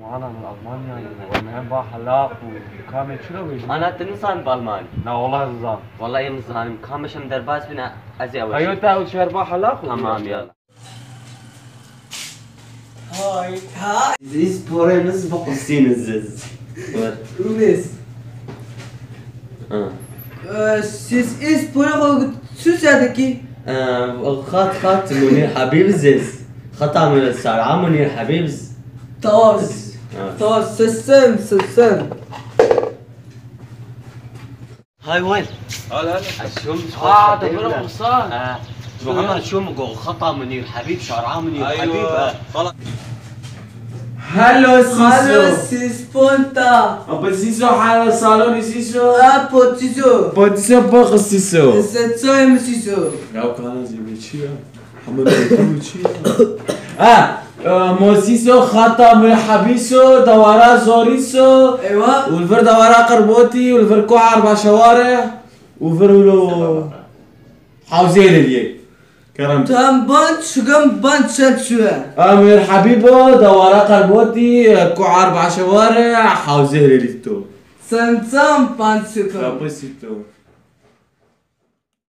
وانا من المانيا وانا با حلاق وكامل شنو بيجي؟ انا تنصان بالماني. لا والله نظام. والله يا نظام كامش مدرباس بنا ازي اول ايوه شيء. انت اول شهر با حلاق. تمام يلا. هاي زيز بورينز بقصين الزز. روبيس siz İspanyol Türkçedeki خط منير حبيب زز. خطا من السرعة منير حبيب زز. tamam tamam sesem هاي وين؟ هلا الشوم دبر قصان. محمد شوم خطا منير حبيب شارعة منير حبيب. ايوه خلاص. هلو Hallo سيسو siz Ponta ابا سيسو حال صالوني سيسو Potizo بوتسو فوق سيسو Setsoyum Siso راو كان زي بيتشيا محمد بيتشيا مو سيسو خطا من حبيسو دوارا زوريسو Eyvah والفر دوارا قربوتي والفر كوع 4 شوارع والفر ولو حوزين اليك كرمت Tam bant şugam bant şapşuya امير حبيبو دوارا قربوتي كوع 4 شوارع حوزين اليك تو Sen tam bant şugam ابو سيتو